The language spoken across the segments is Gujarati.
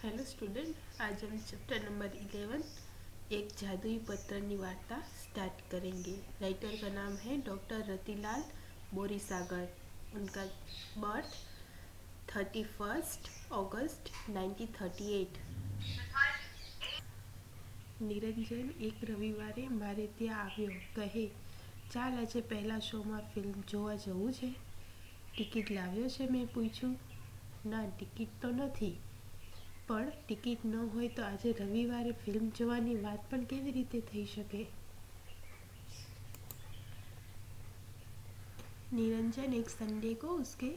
हेलो स्टूडेंट, आज हम चैप्टर नंबर 11 एक जादुई पत्थरनी वार्ता स्टार्ट करेंगे। राइटर का नाम है डॉक्टर रतिलाल बोरीसागर। उनका बर्थ 31 अगस्त 1938। નિરંજન એક રવિવારે મારે ત્યાં આવ્યો. કહે, ચાલ આજે પહેલા શોમાં ફિલ્મ જોવા જવું છે. ટિકિટ લાવ્યો છે? મેં પૂછ્યું. ના, ટિકિટ તો નથી, પણ ટિકિટ ન હોય તો આજે રવિવારે ફિલ્મ જોવાની વાત પણ કેવી રીતે થઈ શકે? निरंजन एक संडे को उसके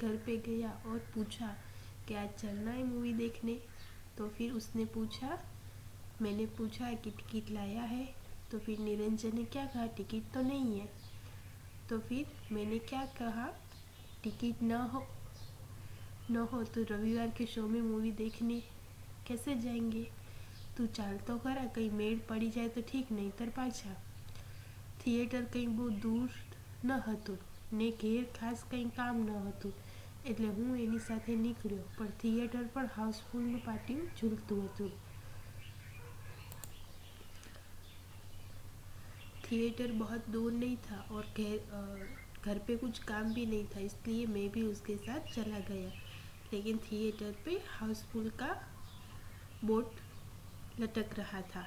घर पे गया और पूछा कि आज चलना है मूवी देखने। तो फिर उसने पूछा, मैंने पूछा कि टिकट लाया है? तो फिर निरंजन ने क्या कहा, टिकट तो नहीं है। तो फिर मैंने क्या कहा, टिकट न हो तो रविवार के शो में मूवी देखने कैसे जाएंगे? तू चाल तो खरा, कहीं मेड़ पड़ी जाए तो ठीक, नहींतर પાછા. થિયેટર કંઈ બહુ દૂર ન હતું ને ઘેર ખાસ કંઈ કામ ન હતું, એટલે હું એની સાથે નીકળ્યો. પણ થિયેટર પણ હાઉસફુલનું પાટિયું ઝૂલતું હતું. थिएटर बहुत दूर नहीं था और घर पे कुछ काम भी नहीं था, इसलिए मैं भी उसके साथ चला गया. लेकिन थिएटर पे हाउसफुल का बोर्ड लटक रहा था.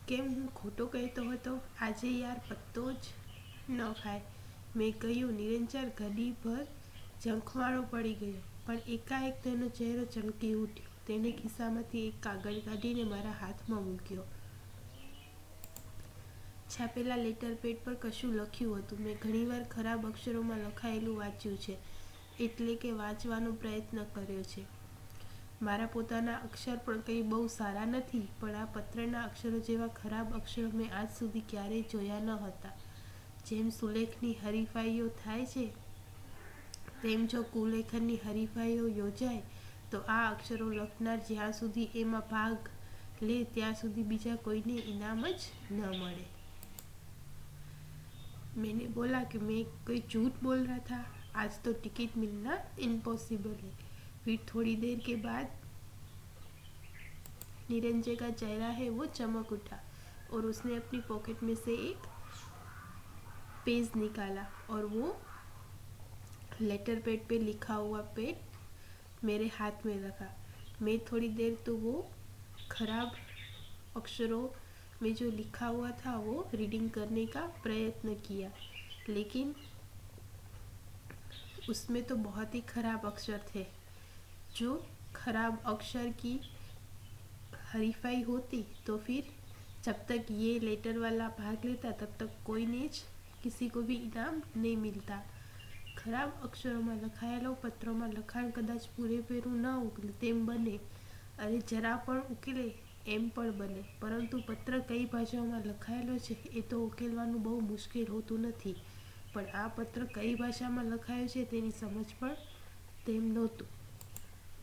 કેમ હું ખોટો કહેતો હતો? આજે યાર પત્તો જ ન ખાય. મેં કહ્યું. નિરંજન ઘડીભર ઝંખવાણો પડી ગયો, પણ એકાએક તેનો ચહેરો ચમકી ઉઠ્યો. તેણે ખિસ્સામાંથી એક કાગળ કાઢીને મારા હાથમાં મૂક્યો. છાપેલા લેટર પેડ પર કશું લખ્યું હતું. મેં ઘણીવાર ખરાબ અક્ષરોમાં લખાયેલું વાંચ્યું છે, એટલે કે વાંચવાનો પ્રયત્ન કર્યો છે. મારા પોતાના અક્ષર પણ કંઈ બહુ સારા નથી, પણ આ પત્રના અક્ષરો જેવા ખરાબ અક્ષરો મેં આજ સુધી ક્યારેય જોયા ન હતા. જેમ સુલેખની હરીફાઈઓ થાય છે, તેમ જો કુલેખનની હરીફાઈઓ યોજાય તો આ અક્ષરો લખનાર જ્યાં સુધી એમાં ભાગ લે ત્યાં સુધી બીજા કોઈને ઇનામ જ ન મળે. मैंने बोला कि मैं कोई झूठ बोल रहा था, आज तो टिकट मिलना इम्पॉसिबल है. फिर थोड़ी देर के बाद निरंजन का चेहरा है वो चमक उठा और उसने अपनी पॉकेट में से एक पेज निकाला और वो लेटर पैड पे लिखा हुआ पेड मेरे हाथ में रखा. मैं थोड़ी देर तो वो खराब अक्षरों में जो लिखा हुआ था वो रीडिंग करने का प्रयत्न किया, लेकिन उसमें तो बहुत ही खराब अक्षर थे. जो खराब अक्षर की हरीफाई होती तो फिर जब तक ये लेटर वाला भाग लेता तब तक कोई ने किसी को भी इनाम नहीं मिलता. ખરાબ અક્ષરોમાં લખાયેલો પત્રોમાં લખાણ કદાચ પૂરેપૂરું ન ઉકેલે તેમ બને, અરે જરા પણ ઉકેલે એમ પણ બને, પરંતુ પત્ર કઈ ભાષાઓમાં લખાયેલો છે એ તો ઉકેલવાનું બહુ મુશ્કેલ હોતું નથી. પણ આ પત્ર કઈ ભાષામાં લખાયો છે તેની સમજ પણ તેમ નહોતું.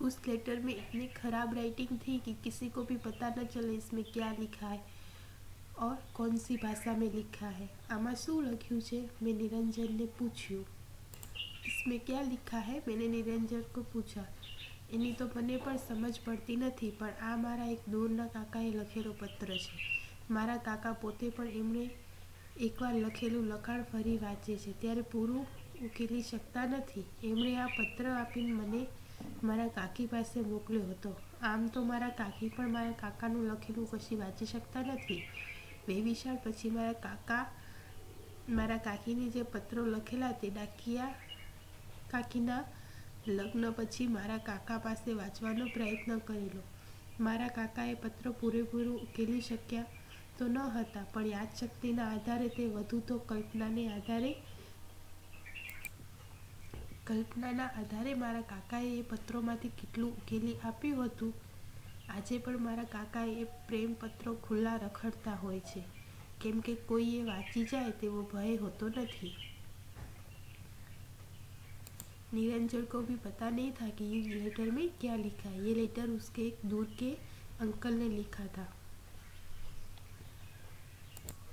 उस लेटर में इतनी खराब राइटिंग थी कि किसी को भी पता न चले इसमें क्या लिखा है और कौन सी भाषा में लिखा है. આમાં શું લખ્યું છે? મેં નિરંજનને પૂછ્યું. इसमें क्या लिखा है? मैंने निरंजन को पूछा. એની તો મને પણ સમજ પડતી નથી, પણ આ મારા એક દૂરના કાકાએ લખેલો પત્ર છે. મારા કાકા પોતે પણ એમણે એકવાર લખેલું લખાણ ફરી વાંચે છે ત્યારે પૂરું ઉકેલી શકતા નથી. એમણે આ પત્ર આપીને મને મારા કાકી પાસે મોકલ્યો હતો. આમ તો મારા કાકી પણ મારા કાકાનું લખેલું કશી વાંચી શકતા નથી. વેવિશાળ પછી મારા કાકીને જે પત્રો લખેલા તે કાકીના લગ્ન પછી મારા કાકા પાસે વાંચવાનો પ્રયત્ન કરેલો. મારા કાકાએ પત્ર પૂરેપૂરું ઉકેલી શક્યા તો ન હતા, પણ યાદશક્તિના આધારે તે વધુ તો કલ્પનાના આધારે મારા કાકાએ એ પત્રોમાંથી કેટલું ઉકેલી આપ્યું હતું. આજે પણ મારા કાકાએ એ પ્રેમ પત્રો ખુલ્લા રખડતા હોય છે, કેમ કે કોઈ એ વાંચી જાય તેવો ભય હોતો નથી. निरंजन को भी पता नहीं था कि ये लेटर में क्या लिखा है. ये लेटर उसके एक दूर के अंकल ने लिखा था.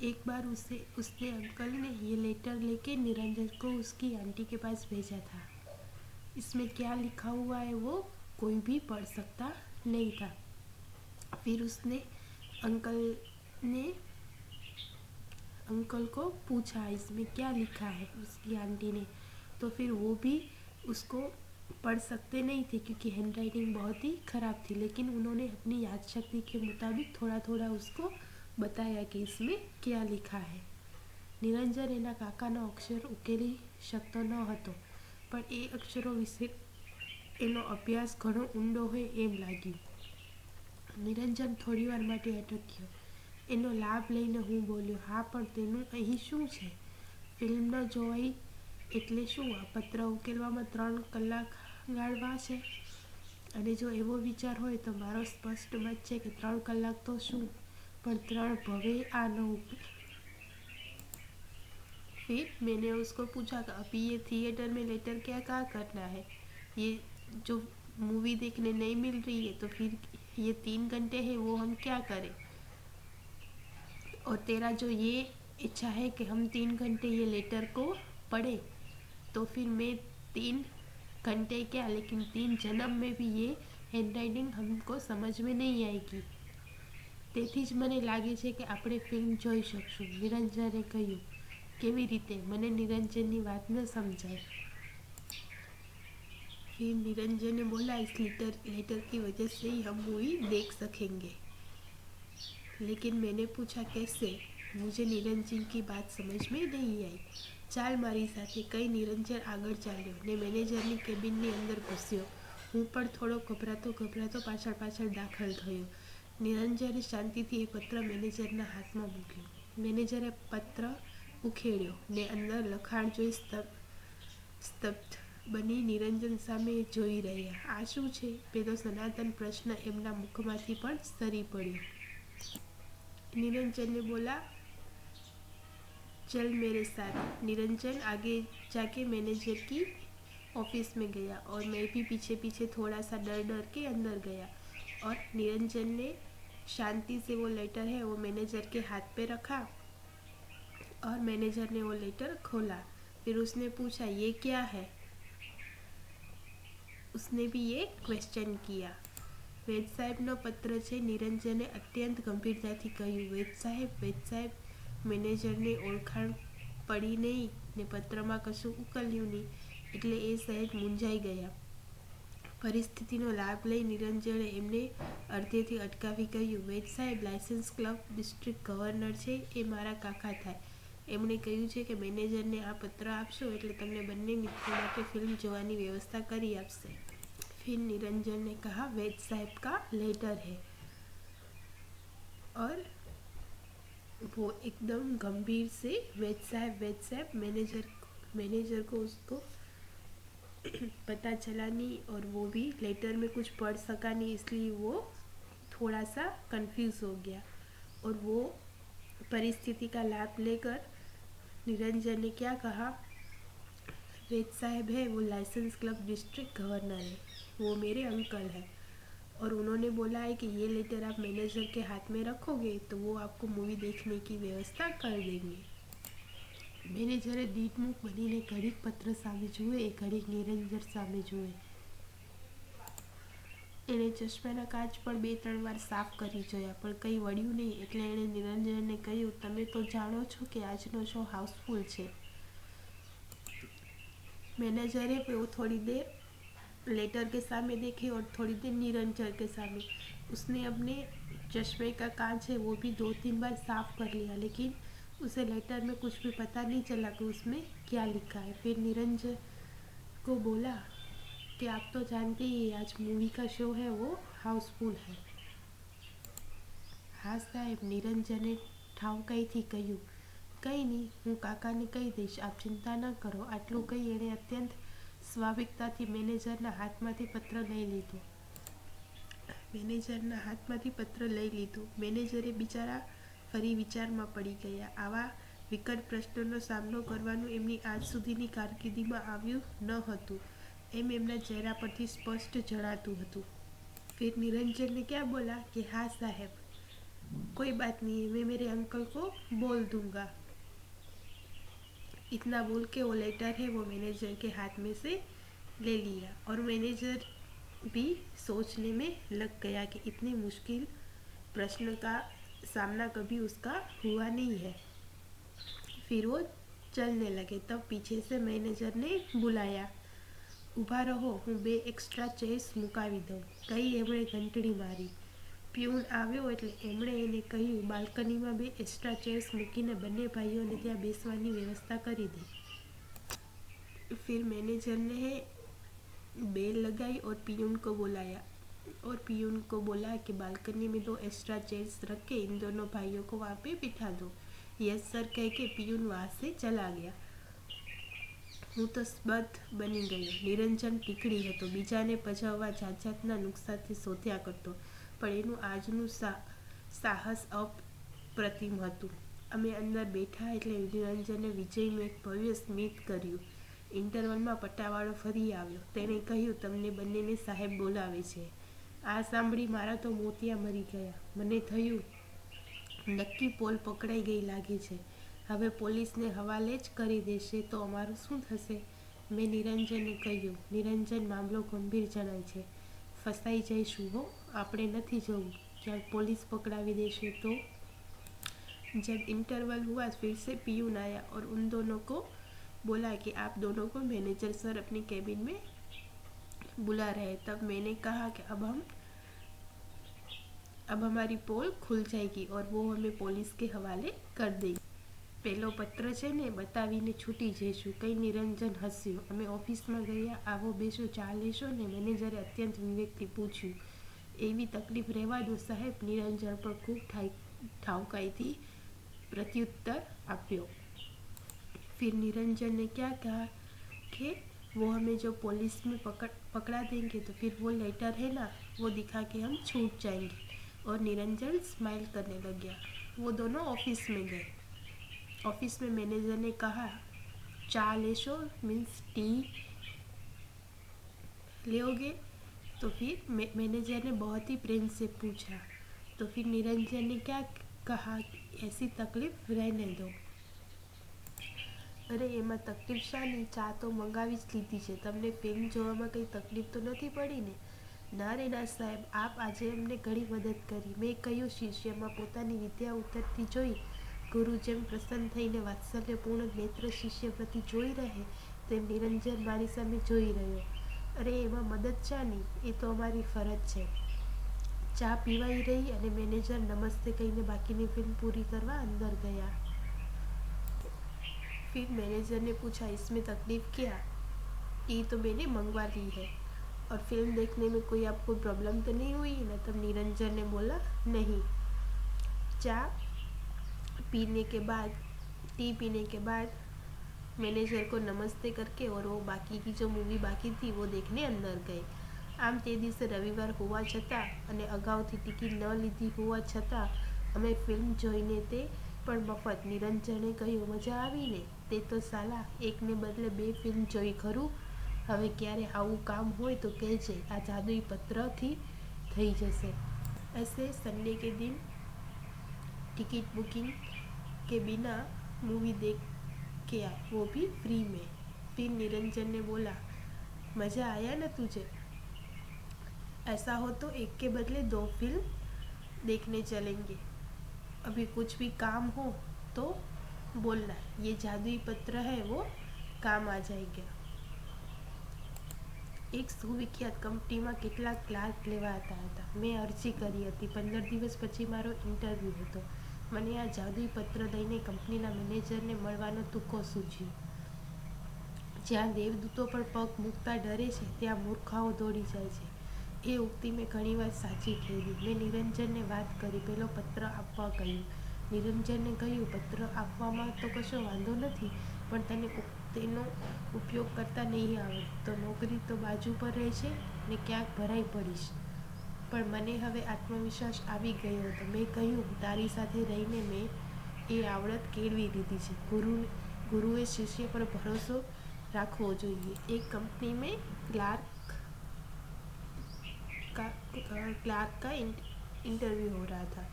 एक बार उसने अंकल ने ये लेटर लेके निरंजन को उसकी आंटी के पास भेजा था. इसमें क्या लिखा हुआ है वो कोई भी पढ़ सकता नहीं था। फिर उसने अंकल ने अंकल को पूछा इसमें क्या लिखा है, उसकी आंटी ने। तो फिर वो भी उसको पढ़ सकते नहीं थे क्योंकि हैंड राइटिंग बहुत ही ख़राब थी, लेकिन उन्होंने अपनी याद शक्ति के मुताबिक थोड़ा थोड़ा उसको बताया कि इसमें क्या लिखा है। નિરંજન એના કાકાનો અક્ષર ઉકેલી શકતો ન હતો, પણ એ અક્ષરો વિશે એનો અભ્યાસ ઘણો ઊંડો હોય એમ લાગ્યું. નિરંજન થોડીવાર માટે અટક્યો. એનો લાભ લઈને હું બોલ્યો, હા પણ તેનું અહીં શું છે? ફિલ્મ ન જોવાઈ એટલે શું? આ પત્ર ઉકેલવામાં 3 કલાક ગાળવા છે? અને જો એવો વિચાર હોય તો મારો સ્પષ્ટ મત છે કે 3 કલાક તો શું પણ 3 ભવે આ ન ઉકેલ. फिर मैंने उसको पूछा कि अभी ये थिएटर में लेटर क्या करना है, ये जो मूवी देखने नहीं मिल रही है तो फिर ये 3 घंटे है वो हम क्या करें? और तेरा जो ये इच्छा है कि हम 3 घंटे ये लेटर को पढ़े, तो फिर मैं 3 घंटे क्या लेकिन 3 जन्म में भी ये हैंड राइटिंग हमको समझ में नहीं आएगी. તેથી જ મને લાગે છે કે આપણે ફિલ્મ જોઈ શકશું. નિરંજને કહ્યું. કેવી રીતે? મને નિરંજનની વાત ન समझाई. फिर निरंजन ने बोला इस लेटर की वजह से ही हम मूवी देख सकेंगे. लेकिन मैंने पूछा कैसे? मुझे निरंजन की बात समझ में नहीं आई. ચાલ મારી સાથે કઈ. નિરંજન આગળ ચાલ્યો ને મેનેજરની કેબિનની અંદર ઘૂસ્યો. હું પણ થોડો ગભરાતો પાછળ દાખલ થયો. નિરંજને શાંતિથી એ પત્ર મેનેજરના હાથમાં મૂક્યો. મેનેજરે પત્ર ઉખેડ્યો ને અંદર લખાણ જોઈ સ્તબ્ધ બની નિરંજન સામે જોઈ રહ્યા. આ શું છે? પેલો સનાતન પ્રશ્ન એમના મુખમાંથી પણ સરી પડ્યો. निरंजन ने बोला चल मेरे साथ. निरंजन आगे जाके मैनेजर की ऑफिस में गया और मैं भी पीछे पीछे थोड़ा सा डर के अंदर गया. और निरंजन ने शांति से वो लेटर है वो मैनेजर के हाथ पे रखा और मैनेजर ने वो लेटर खोला. फिर उसने पूछा ये क्या है? उसने भी ये क्वेश्चन किया. વેદ સાહેબનો પત્ર છે. નિરંજને અત્યંત ગંભીરતાથી કહ્યું. વેદ સાહેબ. મેનેજરને ઓળખાણ પડી નહીં ને પત્રમાં કશું ઉકલ્યું નહીં એટલે એ સહેજ મૂંઝાઈ ગયા. પરિસ્થિતિનો લાભ લઈ નિરંજને એમને અડધેથી અટકાવી કહ્યું, વેદ સાહેબ લાયસન્સ ક્લબ ડિસ્ટ્રિક્ટ ગવર્નર છે એ મારા કાકા થાય. એમણે કહ્યું છે કે મેનેજરને આ પત્ર આપશો એટલે તમને બંને મિત્રો માટે ફિલ્મ જોવાની વ્યવસ્થા કરી આપશે. फिर निरंजन ने कहा वैद साहब का लेटर है. और वो एकदम गंभीर से वैद साहब मैनेजर को उसको पता चला नहीं और वो भी लेटर में कुछ पढ़ सका नहीं, इसलिए वो थोड़ा सा कंफ्यूज हो गया. और वो परिस्थिति का लाभ लेकर निरंजन ने क्या कहा, वेद साहब है वो लाइसेंस क्लब डिस्ट्रिक्ट गवर्नर है, वो मेरे अंकल है और उन्होंने बोला है कि ये लेटर आप मैनेजर के हाथ में रखोगे तो वो आपको मूवी देखने की व्यवस्था कर देंगे. મેનેજરે દીટમુખ બનીને ઘડીક પત્ર સામે જુએ, ઘડીક નિરંજન સામે જુએ. એણે ચશ્માના કાચ પણ 2-3 વાર સાફ કરી જોયા પણ કંઈ વળ્યું નહીં એટલે એણે નિરંજનને કહ્યું, તમે તો જાણો છો કે આજનો શો હાઉસફુલ છે. मैनेजर है वो थोड़ी देर लेटर के सामने देखे और थोड़ी देर निरंजन के सामने. उसने अपने चश्मे का कांच है वो भी 2-3 बार साफ कर लिया लेकिन उसे लेटर में कुछ भी पता नहीं चला कि उसमें क्या लिखा है. फिर निरंजन को बोला कि आप तो जानते ही आज मूवी का शो है वो हाउसफुल है. हाँ साहेब, નિરંજને ઠાવકાઈથી કહ્યું. કંઈ નહીં, હું કાકાને કહી દઈશ, આપ ચિંતા ન કરો. આટલું કહી એણે અત્યંત સ્વાભાવિકતાથી મેનેજરના હાથમાંથી પત્ર લઈ લીધો. મેનેજરે બિચારા ફરી વિચારમાં પડી ગયા. આવા વિકટ પ્રશ્નનો સામનો કરવાનું એમની આજ સુધીની કારકિર્દીમાં આવ્યું ન હતું એમ એમના ચહેરા પરથી સ્પષ્ટ જણાતું હતું. फिर निरंजन ने क्या बोला कि हाँ साहब, कोई बात नहीं है, मैं मेरे अंकल को बोल दूंगा. इतना बोल के वो लेटर है वो मैनेजर के हाथ में से ले लिया और मैनेजर भी सोचने में लग गया कि इतने मुश्किल प्रश्न का सामना कभी उसका हुआ नहीं है। फिर वो चलने लगे, तब पीछे से मैनेजर ने बुलाया, ઊભા રહો, હું 2 એક્સ્ટ્રા ચેર્સ મુકાવી દઉં, કહી એમણે ઘંટડી મારી. પ્યુન આવ્યો એટલે એમણે એને કહ્યું, બાલ્કનીમાં 2 એક્સ્ટ્રા ચેર્સ મૂકીને બંને ભાઈઓને ત્યાં બેસવાની વ્યવસ્થા કરી દે. फिर मैनेजर ने बेल लगाई और पियून को बुलाया और पियून को बोला कि बालकनी में 2 एक्स्ट्रा चेयर्स रख के इन दोनों भाइयों को वहाँ पे बिठा दो. यस सर कह के पियून वहाँ से चला गया. હું તો સ્તબ્ધ બની ગયો. નિરંજન ટીકડી હતો, બીજાને પજવવા જાત જાતના નુકસાનથી શોધ્યા કરતો, પણ એનું આજનું સાહસ અપ્રતિમ હતું. અમે અંદર બેઠા એટલે નિરંજને વિજયનું એક ભવ્ય સ્મિત કર્યું. ઇન્ટરવલમાં પટ્ટાવાળો ફરી આવ્યો. તેણે કહ્યું, તમને બંનેને સાહેબ બોલાવે છે. આ સાંભળી મારા તો મોતિયા મરી ગયા. મને થયું, નક્કી પોલ પકડાઈ ગઈ લાગે છે. હવે પોલીસને હવાલે જ કરી દેશે તો અમારું શું થશે? મેં નિરંજનને કહ્યું. નિરંજન, મામલો ગંભીર જણાય છે. ફસાઈ જઈશું હો. આપણે નથી જવું. ક્યાંક પોલીસ પકડાવી દેશે તો? जब इंटरवल हुआ फिर से पियून आया और उन दोनों को बोला कि आप दोनों को मैनेजर सर अपनी कैबिन में बुला रहे हैं. तब मैंने कहा कि अब हमारी पोल खुल जाएगी और वो हमें पुलिस के हवाले कर देगी. પેલો પત્ર છે ને બતાવીને છૂટી જઈશું, કંઈ. નિરંજન હસ્યું. અમે ઓફિસમાં ગયા. આવો બેસો, ચા લેશો ને? મેનેજરે અત્યંત વિવેકથી પૂછ્યું. એવી તકલીફ રહેવા દો સાહેબ. નિરંજન પર ખૂબ ઠાવકાઈથી प्रत्युत्तर आप्यो. फिर निरंजन ने क्या कहा कि वो हमें जो पुलिस में पकड़ा देंगे तो फिर वो लेटर है ना, वो दिखा के हम छूट जाएंगे. और निरंजन स्माइल करने लग गया. वो दोनों ऑफिस में गए. ऑफिस में मैनेजर ने कहा, चा लेशो मीन्स टी लोगे? तो फिर मैनेजर ने बहुत ही प्रेम से पूछा. तो फिर निरंजन ने क्या कहा, ऐसी तकलीफ रहने दो. અરે એમાં તકલીફ શાની? ચા તો મંગાવી જ લીધી છે. તમને ફિલ્મ જોવામાં કંઈ તકલીફ તો નથી પડી ને? ના રે ના સાહેબ, આપ આજે અમને ઘણી મદદ કરી. મેં કહ્યું, શિષ્યમાં પોતાની વિદ્યા ઉતરતી જોઈ ગુરુ જેમ પ્રસન્ન થઈને વાત્સલ્યપૂર્ણ નેત્ર શિષ્ય પ્રતિ જોઈ રહે તેમ નિરંજન મારી સામે જોઈ રહ્યો. અરે એમાં મદદ શાની? એ તો અમારી ફરજ છે. ચા પીવાઈ રહી અને મેનેજર નમસ્તે કહીને બાકીની फिल्म पूरी करवा अंदर गया. फिर मैनेजर ने पूछा, इसमें तकलीफ क्या? ये तो मैंने मंगवा ली है. और फिल्म देखने में कोई आपको प्रॉब्लम तो नहीं हुई ना? तब निरंजन ने बोला, नहीं. चा पीने के बाद टी पीने के बाद मैनेजर को नमस्ते करके और वो बाकी की जो मूवी बाकी थी वो देखने अंदर गए. આમ તે દિવસે રવિવાર હોવા છતાં અને અગાઉથી ટિકિટ ન લીધી હોવા છતાં અમે ફિલ્મ જોઈને તે પણ મફત. નિરંજને કહ્યું, મજા આવી ને? તે તો સાલા એકને બદલે 2 ફિલ્મ જોઈ ખરું. હવે ક્યારે આવું કામ હોય તો કહેજે, આ જાદુઈ પત્રથી થઈ જશે. ऐसे संडे के दिन टिकट बुकिंग के बिना मूवी देख के आए, वो भी फ्री में. फिर निरंजन ने बोला, मज़ा आया ना तुझे? ऐसा हो तो एक के बदले 2 फिल्म देखने चलेंगे. अभी कुछ भी काम हो तो बोलना, ये जादुई पत्र है वो काम आ जाएगा. એક સુવિખ્યાત કંપનીમાં કેટલાક ક્લાર્ક લેવાતા હતા. મેં અરજી કરી હતી. 15 દિવસ પછી મારો ઇન્ટરવ્યૂ હતો. મને આ જાદુઈ પત્ર લઈને કંપનીના મેનેજરને મળવાનો તુક્કો સૂચ્યો. જ્યાં દેવદૂતો પણ પગ મૂકતા ડરે છે ત્યાં મૂર્ખાઓ દોડી જાય છે. એ ઉક્તિ મેં ઘણીવાર સાચી ઠેરી. મેં નિરંજનને વાત કરી. પેલો પત્ર આપવા કહ્યું. નિરંજને કહ્યું, પત્ર આપવામાં તો કશો વાંધો નથી, પણ તને તેનો ઉપયોગ કરતા નહીં આવડે તો નોકરી તો બાજુ પર રહેશે ને ક્યાંક ભરાઈ પડીશ. પણ મને હવે આત્મવિશ્વાસ આવી ગયો હતો. મેં કહ્યું, તારી સાથે રહીને મેં એ આવડત કેળવી લીધી છે. ગુરુએ શિષ્ય પર ભરોસો રાખવો જોઈએ. એક કંપની में क्लार्क का इंटरव्यू हो रहा था.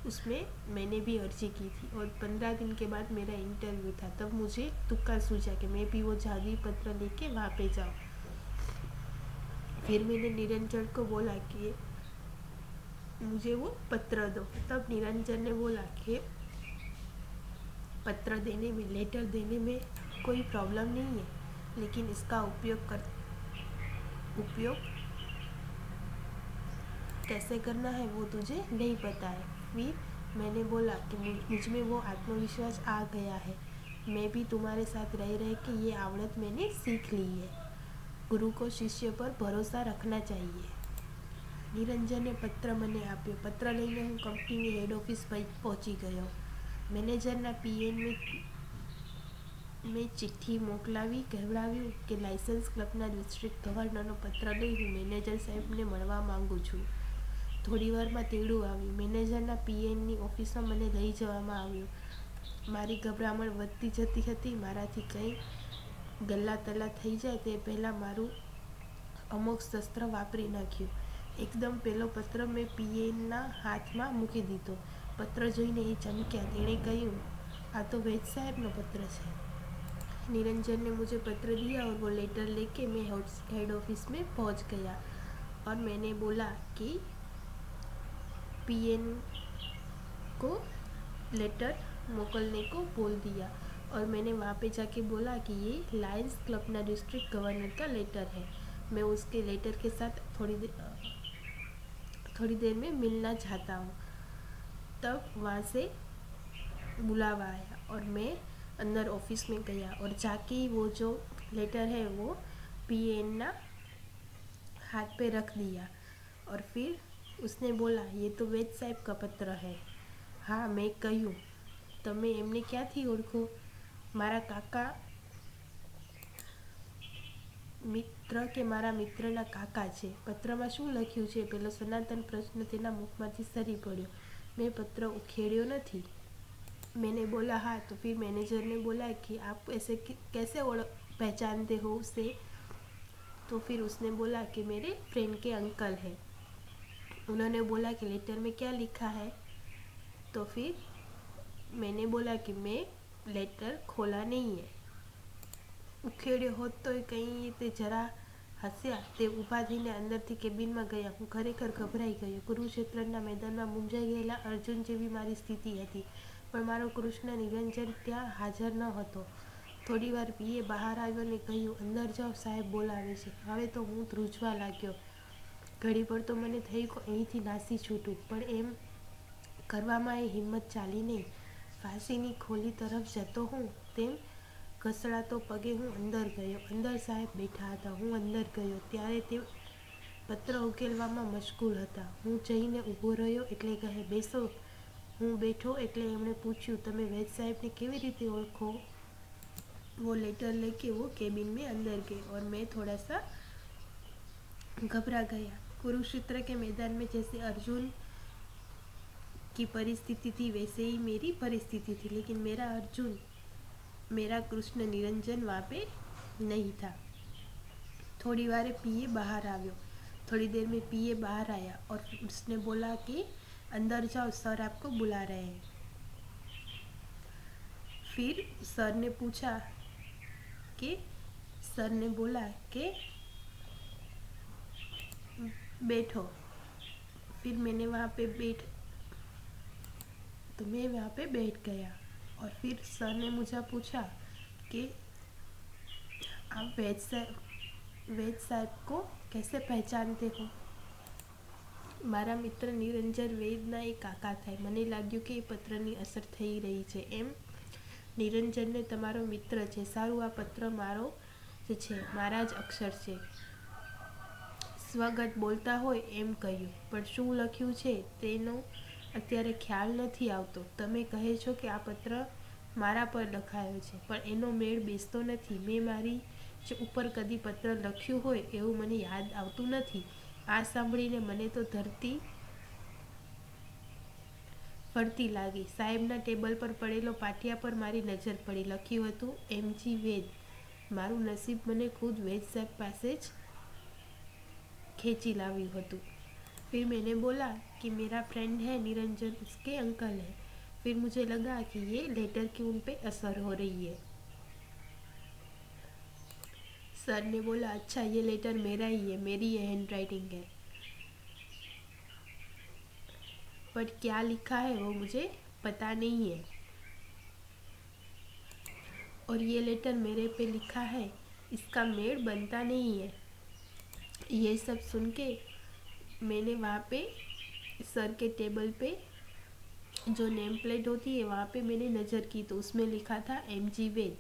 उसमें मैंने भी अर्जी की थी और 15 दिन के बाद मेरा इंटरव्यू था. तब मुझे तुक्का सूझा कि मैं भी वो जादुई पत्र लेके वहाँ पे जाऊँ. फिर मैंने निरंजन को बोला कि मुझे वो पत्र दो। तब निरंजन ने बोला कि पत्र देने में, लेटर देने में कोई प्रॉब्लम नहीं है, लेकिन इसका उपयोग कैसे करना है वो तुझे नहीं पता है। फिर मैंने बोला कि मुझ में वो आत्मविश्वास आ गया है, मैं भी तुम्हारे साथ रह रह के ये आवड़त मैंने सीख ली है। गुरु को शिष्य पर भरोसा रखना चाहिए। નિરંજને પત્ર મને આપ્યો। પત્ર લઈને હું કંપનીની હેડ ઓફિસ પહોંચી ગયો। મેનેજરના પીએન મેં ચિઠ્ઠી મોકલાવી કહેવડાવ્યું કે લાયસન્સ ક્લબના ડિસ્ટ્રિક્ટ ગવર્નરનો પત્ર લઈ હું મેનેજર સાહેબને મળવા માંગુ છું। થોડી વારમાં તેડું આવ્યું। મેનેજરના પીએનની ઓફિસમાં મને લઈ જવામાં આવ્યો। મારી ગભરામણ વધતી જતી હતી। મારાથી કંઈ ગલ્લા તલ્લા થઈ જાય તે પહેલાં મારું અમોઘ શસ્ત્ર વાપરી નાખ્યું। એકદમ પેલો પત્ર મેં પીએનના હાથમાં મૂકી દીધો। પત્ર જોઈને એ ચમક્યા। તેણે કહ્યું, આ તો वैद साहब નો पत्र है। निरंजन ने मुझे पत्र दिया और वो लेटर लेके मैं हेड ऑफिस में पहुंच गया और मैंने बोला कि पीएन को लेटर मोकलने को बोल दिया और मैंने वहाँ पे जाके बोला कि ये लायंस क्लबना डिस्ट्रिक्ट गवर्नर का लेटर है। मैं उसके लेटर के साथ थोड़ी देर में मिलना चाहता हूँ। तब वहाँ से बुलावा आया और मैं अंदर ऑफिस में गया और जाके वो जो लेटर है वो पीएन ना हाथ पे रख दिया और फिर उसने बोला, ये तो वैद साहब का पत्र है। हाँ, मैं કહ્યું, તમે એમને ક્યાંથી ઓળખો? મારા કાકા મિત્ર કે મારા મિત્રના કાકા છે। પત્રમાં શું લખ્યું છે? પેલો સનાતન પ્રશ્ન તેના મુખમાંથી સરી પડ્યો। મેં પત્ર ઉખેડ્યો નથી। मैंने बोला हाँ। तो फिर मैनेजर ने बोला कि आप ऐसे कैसे पहचानते हो उसे? तो फिर उसने बोला कि मेरे फ्रेंड के अंकल हैं। उन्होंने बोला कि लेटर में क्या लिखा है? तो फिर मैंने बोला कि मैं लेटर खोला नहीं है। ઉખેડ્યો હોત તો કંઈ તે જરા હસ્યા। તે ઊભા થઈને અંદરથી કેબિનમાં ગયા। હું ખરેખર ગભરાઈ ગયો। કુરુક્ષેત્રના મેદાનમાં મૂંઝાઈ ગયેલા અર્જુન જેવી મારી સ્થિતિ હતી, પણ મારો કૃષ્ણ નિરંજન ત્યાં હાજર ન હતો। થોડીવાર પીએ બહાર આવ્યો ને કહ્યું, અંદર જાઓ, સાહેબ બોલાવે છે। હવે તો હું ધ્રુજવા લાગ્યો। ઘડીભર તો મને થયું કે અહીંથી નાસી છૂટું, પણ એમ કરવામાં એ હિંમત ચાલી નહીં। ફાંસીની ખોલી તરફ જતો હું તેમ ઘસડાતો પગે હું અંદર ગયો। અંદર સાહેબ બેઠા હતા। હું અંદર ગયો ત્યારે તે પત્ર ઉકેલવામાં મશગુલ હતા। હું જઈને ઊભો રહ્યો એટલે કહે, બેસો। હું બેઠો એટલે એમણે પૂછ્યું, તમે वैद साहब ने કેવી રીતે ઓળખો? वो लेटर लेके वो केबिन में अंदर गए और मैं थोड़ा सा घबरा गया। कुरुक्षेत्र के मैदान में जैसे अर्जुन की परिस्थिति थी वैसे ही मेरी परिस्थिति थी, लेकिन मेरा अर्जुन, मेरा कृष्ण निरंजन वहाँ पे नहीं था। थोड़ी बार पीए बाहर आयो। थोड़ी देर में पीए बाहर आया और उसने बोला कि अंदर जाओ, सर आपको बुला रहे हैं। फिर सर ने पूछा कि सर ने बोला कि बैठो। फिर मैंने वहाँ पे मैं वहाँ पे बैठ गया और फिर सर ने मुझे पूछा कि आप वैद साहब को कैसे पहचानते हो? મારા મિત્ર નિરંજન વૈદના એક કાકા થાય। મને લાગ્યું કે એ પત્રની અસર થઈ રહી છે। એમ, નિરંજનને તમારો મિત્ર છે? સારું, આ પત્ર મારો જ છે, મારા જ અક્ષર છે। સ્વગત બોલતા હોય એમ કહ્યું, પણ શું લખ્યું છે તેનો અત્યારે ખ્યાલ નથી આવતો। તમે કહે છો કે આ પત્ર મારા પર લખાયો છે, પણ એનો મેળ બેસતો નથી। મેં મારી જ ઉપર કદી પત્ર લખ્યું હોય એવું મને યાદ આવતું નથી। આ સાંભળીને મને તો ધરતી ફરતી લાગી। સાહેબના ટેબલ પર પડેલો પાટિયા પર મારી નજર પડી। લખ્યું હતું, એમજી વૈદ। મારું નસીબ મને ખુદ वैद साहब પાસે જ ખેંચી લાવ્યું હતું। फिर मैंने बोला कि मेरा फ्रेंड है निरंजन, उसके अंकल है। फिर मुझे लगा कि ये लेटर की उन पे असर हो रही है। सर ने बोला अच्छा ये लेटर मेरा ही है, मेरी ये हैंड राइटिंग है, पर क्या लिखा है वो मुझे पता नहीं है, और ये लेटर मेरे पे लिखा है, इसका मेल बनता नहीं है। ये सब सुन के मैंने वहाँ पे सर के टेबल पे जो नेम प्लेट होती है वहाँ पे मैंने नज़र की, तो उसमें लिखा था MG वेद।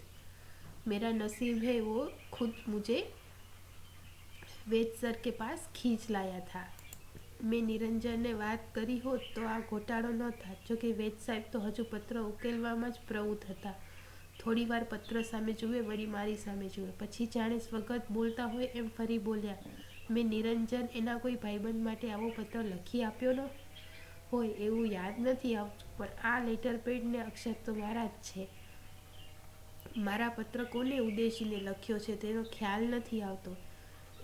मेरा नसीब है वो खुद मुझे વેદ સર કે પાસ ખીંચ લાયા था। મેં નિરંજનને વાત કરી હોત તો આ ઘોટાળો ન થાત, જોકે વેદ સાહેબ તો હજુ પત્ર ઉકેલવામાં જ પ્રવૃત્ત હતા। થોડી વાર પત્ર સામે જુએ, વળી મારી સામે જુએ, પછી જાણે સ્વગત બોલતા હોય એમ ફરી બોલ્યા, મેં નિરંજન એના કોઈ ભાઈબંધ માટે આવો પત્ર લખી આપ્યો ન હોય એવું યાદ નથી આવતું, પણ આ લેટર પેડ ને અક્ષર તો મારા જ છે। મારા પત્ર કોને ઉદ્દેશીને લખ્યો છે તેનો ખ્યાલ નથી આવતો।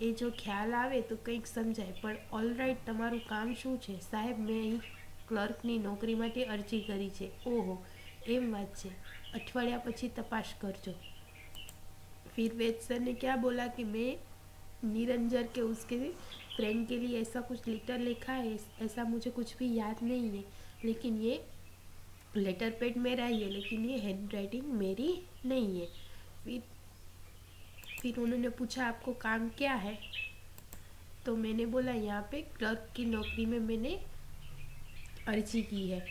એ જો ખ્યાલ આવે તો કંઈક સમજાય, પણ ઓલરાઈટ તમારું કામ શું છે? સાહેબ મેં અહીં ક્લર્કની નોકરી માટે અરજી કરી છે। ઓહો એમ વાત છે, અઠવાડિયા પછી તપાસ કરજો। फिर वेद सर ने क्या बोला कि मैं निरंजन के उसके फ्रेंड के लिए ऐसा कुछ लेटर लिखा है, ऐसा मुझे कुछ भी याद नहीं है, लेकिन ये लेटर पैड मेरा ही है, लेकिन ये हैंड राइटिंग मेरी नहीं है। फिर उन्होंने पूछा आपको काम क्या है, तो मैंने बोला यहाँ पे क्लर्क की नौकरी में मैंने अर्जी की है।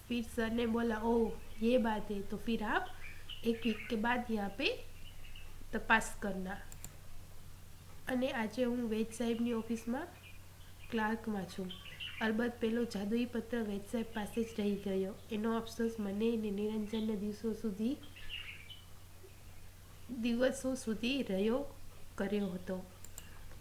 फिर सर ने बोला ओह ये बात है, तो फिर आप 1 વીક के बाद यहाँ पे તપાસ કરના। અને આજે હું વેદ સાહેબની ઓફિસમાં ક્લાર્કમાં છું। અલબત્ત પેલો જાદુઈ પત્ર વેદ સાહેબ પાસે જ રહી ગયો, એનો અફસોસ મને ને નિરંજનને દિવસો સુધી રહ્યો કર્યો હતો।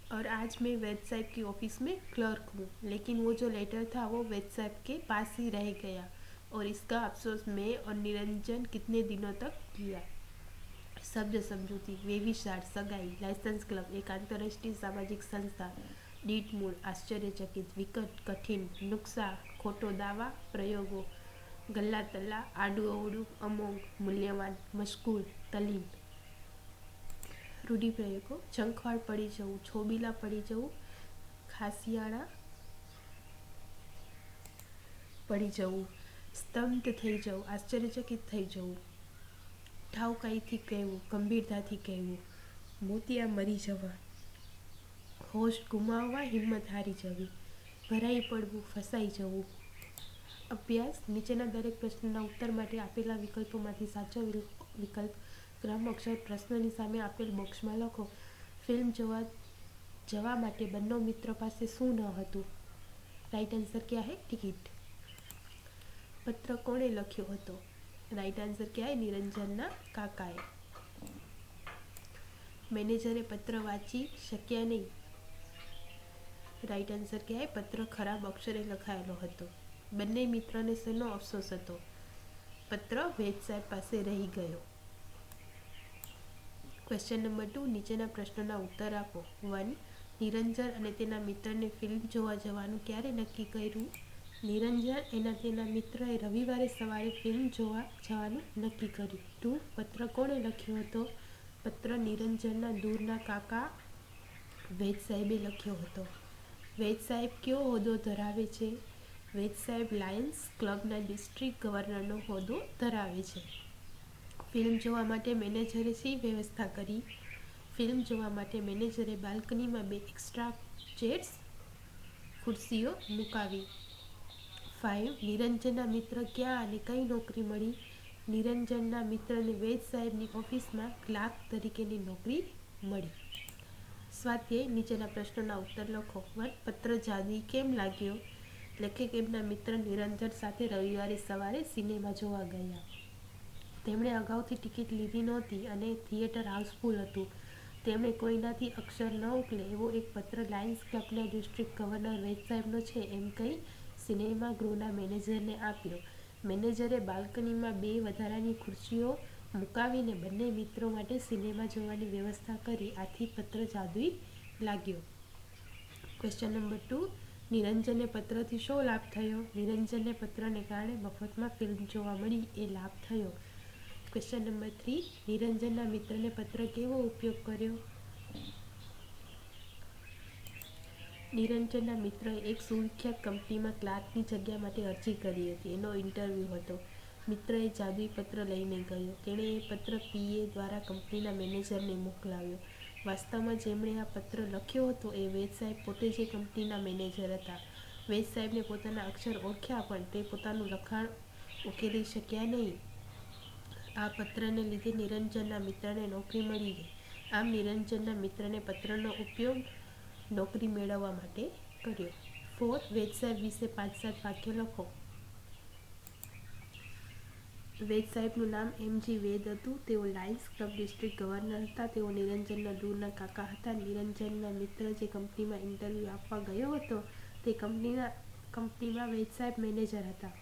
और आज मैं वैद साहब की ऑफिस में क्लर्क हूँ, लेकिन वो जो लेटर था वो वैद साहब के पास ही रह गया, और इसका अफसोस मैं और निरंजन कितने दिनों तक किया। शब्द समझौती, वेविशार, सगाई, लाइसेंस क्लब, एक आंतरराष्ट्रीय सामाजिक संस्था, डीट मूल, आश्चर्यचकित, विकट, कठिन, नुक्सा, खोटो दावा, प्रयोगों, गल्ला तल्ला, आडू अवडू, अमोघ, मूल्यवान, मशगूल, तलीन, રૂઢિપ્રયોગો, ઝંખવાડ પડી જવું, છોબીલા પડી જવું, ખાસિયાણા પડી જવું, સ્તબ્ધ થઈ જવું, આશ્ચર્યચકિત થઈ જવું, ઠાવકાઈથી કહેવું, ગંભીરતાથી કહેવું, મોતિયા મરી જવા, હોશ ગુમાવવા, હિંમત હારી જવી, ભરાઈ પડવું, ફસાઈ જવું। અભ્યાસ, નીચેના દરેક પ્રશ્નના ઉત્તર માટે આપેલા વિકલ્પોમાંથી સાચો વિકલ્પ ક્રમ અક્ષર પ્રશ્નની સામે આપેલ બોક્સમાં લખો। ફિલ્મ જવા માટે બંને મિત્રો પાસે શું ન હતું? રાઈટ આન્સર क्या है? ટિકિટ। પત્ર કોણે લખ્યો હતો? રાઈટ આન્સર क्या है? નિરંજનના કાકાએ। મેનેજરે પત્ર વાંચી શક્યા નહીં। રાઈટ આન્સર क्या है? પત્ર ખરાબ અક્ષરે લખાયેલો હતો। બંને મિત્રોને શેનો અફસોસ હતો? પત્ર વેદ સાહેબ પાસે રહી ગયો। ક્વેશ્ચન નંબર 2, નીચેના પ્રશ્નોના ઉત્તર આપો। 1. નિરંજન અને તેના મિત્રને ફિલ્મ જોવા જવાનું ક્યારે નક્કી કર્યું? નિરંજન એના તેના મિત્રએ રવિવારે સવારે ફિલ્મ જોવા જવાનું નક્કી કર્યું। 2. પત્ર કોણે લખ્યો હતો? પત્ર નિરંજનના દૂરના કાકા વેદ સાહેબે લખ્યો હતો। વેદ સાહેબ કયો હોદ્દો ધરાવે છે? વેદ સાહેબ લાયન્સ ક્લબના ડિસ્ટ્રિક્ટ ગવર્નરનો હોદ્દો ધરાવે છે। ફિલ્મ જોવા માટે મેનેજરે શી વ્યવસ્થા કરી? ફિલ્મ જોવા માટે મેનેજરે બાલ્કનીમાં 2 એક્સ્ટ્રા ચેર્સ ખુરશીઓ મુકાવી। 5. નિરંજનના મિત્ર ક્યાં અને કઈ નોકરી મળી? નિરંજનના મિત્રને વેદ સાહેબની ઓફિસમાં ક્લાર્ક તરીકેની નોકરી મળી। સ્વાધ્યાય, નીચેના પ્રશ્નોના ઉત્તર લખો। 1. પત્ર જાદુઈ કેમ લાગ્યો? લેખક એમના મિત્ર નિરંજન સાથે રવિવારે સવારે સિનેમા જોવા ગયા। તેમણે અગાઉથી ટિકિટ લીધી નહોતી અને થિયેટર હાઉસફુલ હતું। તેમણે કોઈનાથી અક્ષર ન ઉકલે એવો એક પત્ર લાયન્સ ક્લબના ડિસ્ટ્રિક્ટ ગવર્નર વેદ સાહેબનો છે એમ કહી સિનેમા ગૃહના મેનેજરને આપ્યો। મેનેજરે બાલ્કનીમાં 2 વધારાની ખુરશીઓ મુકાવીને બંને મિત્રો માટે સિનેમા જોવાની વ્યવસ્થા કરી। આથી પત્ર જાદુઈ લાગ્યો। ક્વેશ્ચન નંબર 2, નિરંજનને પત્રથી શો લાભ થયો? નિરંજનને પત્રને કારણે મફતમાં ફિલ્મ જોવા મળી એ લાભ થયો। ક્વેશ્ચન નંબર 3, નિરંજનના મિત્રને પત્ર કેવો ઉપયોગ કર્યો? નિરંજનના મિત્રએ એક સુવિખ્યાત કંપનીમાં ક્લાર્કની જગ્યા માટે અરજી કરી હતી. એનો ઇન્ટરવ્યૂ હતો. મિત્રએ જાદુઈ પત્ર લઈને ગયો. તેણે એ પત્ર પીએ દ્વારા કંપનીના મેનેજરને મોકલાવ્યો. વાસ્તવમાં જેમણે આ પત્ર લખ્યો હતો એ વેદ સાહેબ પોતે જ એ કંપનીના મેનેજર હતા. વેદ સાહેબને પોતાના અક્ષર ઓળખ્યા પણ તે પોતાનું લખાણ ઉકેલી શક્યા નહીં. આ પત્રને લીધે નિરંજનના મિત્રને નોકરી મળી ગઈ. આમ નિરંજનના મિત્રને પત્રનો ઉપયોગ નોકરી મેળવવા માટે કર્યો. 4, વેદ સાહેબ વિશે 5-7 વાક્ય લખો. વેદ સાહેબનું નામ એમ.જી. વેદ હતું. તેઓ લાયન્સ ક્લબ ડિસ્ટ્રિક્ટ ગવર્નર હતા. તેઓ નિરંજનના દૂરના કાકા હતા. નિરંજનના મિત્ર જે કંપનીમાં ઇન્ટરવ્યૂ આપવા ગયો હતો તે કંપનીમાં વેદ સાહેબ મેનેજર હતા.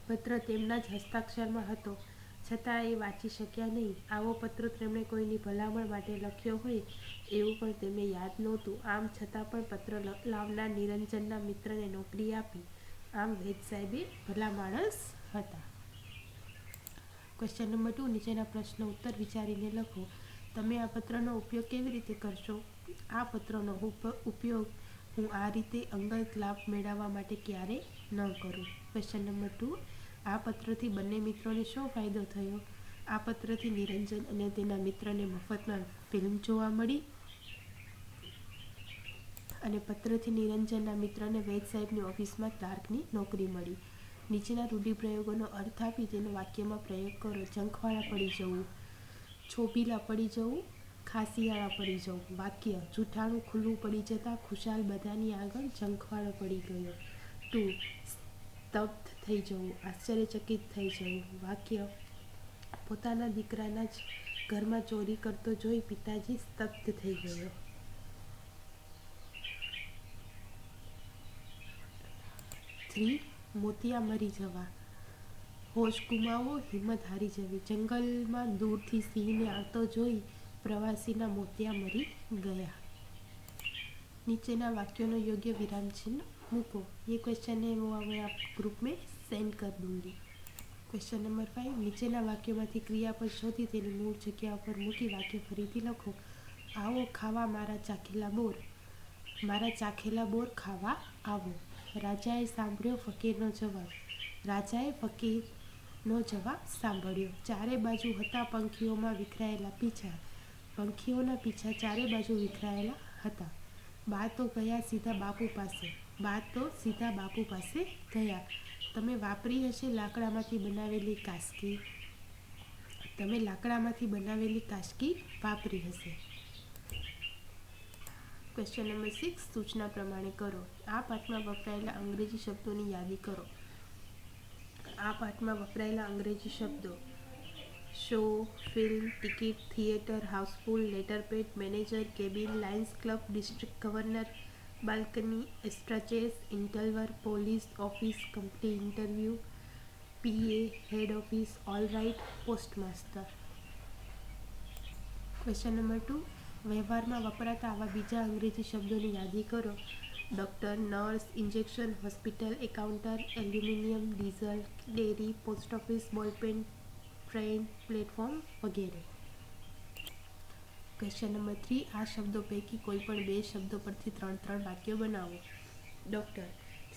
પત્ર તેમના જ હસ્તાક્ષરમાં હતો, છતાં એ વાંચી શક્યા નહીં. આવો પત્ર તેમણે કોઈની ભલામણ માટે લખ્યો હોય એવું પણ તેમને યાદ નહોતું. આમ છતાં પણ પત્ર લાવનાર નિરંજનના મિત્રને નોકરી આપી. આમ વેદ સાહેબે ભલા માણસ હતા. ક્વેશ્ચન નંબર 2, નીચેના પ્રશ્ન ઉત્તર વિચારીને લખો. તમે આ પત્રનો ઉપયોગ કેવી રીતે કરશો? આ પત્રનો ઉપયોગ હું આ રીતે અંગત લાભ મેળવવા માટે ક્યારે ન કરું. ક્વેશ્ચન નંબર 2, આ પત્રથી બંને મિત્રોને શું ફાયદો થયો? આ પત્રથી નિરંજન અને તેના મિત્રને મફતમાં ફિલ્મ જોવા મળી અને પત્રથી નિરંજનના મિત્રને વેદ સાહેબની ઓફિસમાં ક્લાર્કની નોકરી મળી. નીચેના રૂઢિપ્રયોગોનો અર્થ આપી તેનો વાક્યમાં પ્રયોગ કરો. ઝંખવાળા પડી જવું, છોભીલા પડી જવું, ખાસિયાળા પડી જવું. વાક્ય: જૂઠાણું ખુલ્લું પડી જતાં ખુશાલ બધાની આગળ ઝંખવાળો પડી ગયો. 2, સ્તબ્ધ થઈ જવું, આશ્ચર્યચકિત થઈ જવું. વાક્ય: પોતાના દીકરાના જ ઘરમાં ચોરી કરતો જોઈ પિતાજી સ્તબ્ધ થઈ ગયો. 3, મોતિયા મરી જવા, હોશ ગુમાવવો, હિંમત હારી જવી. જંગલમાં દૂરથી સિંહને આવતો જોઈ પ્રવાસીના મોતિયા મરી ગયા. નીચેના વાક્યોનો યોગ્ય વિરામચિહ્ન મૂકો. ये क्वेश्चन है वो मैं आप ग्रुप में सेंड कर दूंगी. ક્વેશ્ચન નંબર 5, નીચેના વાક્યોમાંથી ક્રિયાપદ શોધી તેની મૂળ જગ્યા પર મૂકી વાક્ય ફરીથી લખો. આવો ખાવા મારા ચાખેલા બોર. મારા ચાખેલા બોર ખાવા આવો. રાજાએ સાંભળ્યો ફકીરનો જવાબ. રાજાએ ફકીરનો જવાબ સાંભળ્યો. ચારે બાજુ હતા પંખીઓમાં વિખરાયેલા પીછા. પંખીઓના પીછા ચારે બાજુ વિખરાયેલા હતા. બા તો ગયા સીધા બાપુ પાસે. બા તો સીધા બાપુ પાસે ગયા. તમે વાપરી હશે લાકડામાંથી બનાવેલી કાસ્કી. તમે લાકડામાંથી બનાવેલી કાસ્કી વાપરી હશે. ક્વેશ્ચન નંબર 6, સૂચના પ્રમાણે કરો. આ પાઠમાં વપરાયેલા અંગ્રેજી શબ્દોની યાદી કરો. આ પાઠમાં વપરાયેલા અંગ્રેજી શબ્દો: show, film, ticket, theatre, housefull, letterpad, manager, cabin, lions club, district governor, balcony, એસ્ટ્રાચેસ, ઇન્ટલવર, police, office, company interview, PA, head office, alright, postmaster. Question number 2, વ્યવહારમાં વપરાતા આવા બીજા અંગ્રેજી શબ્દોની યાદી કરો. ડૉક્ટર, નર્સ, ઇન્જેક્શન, હોસ્પિટલ, એકાઉન્ટર, aluminium, diesel, dairy, post office, ballpen, train, platform વગેરે. ક્વેશ્ચન નંબર 3, આ શબ્દો પૈકી કોઈ પણ 2 શબ્દો પરથી 3 વાક્યો બનાવો. ડૉક્ટર: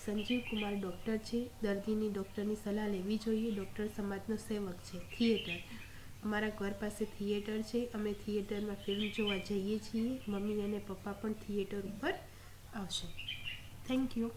સંજીવ કુમાર ડૉક્ટર છે. દર્દીની ડૉક્ટરની સલાહ લેવી જોઈએ. ડૉક્ટર સમાજનો સેવક છે. થિયેટર: અમારા ઘર પાસે થિયેટર છે. અમે થિયેટરમાં ફિલ્મ જોવા જઈએ છીએ. મમ્મી અને પપ્પા પણ થિયેટર ઉપર આવશે. Thank you.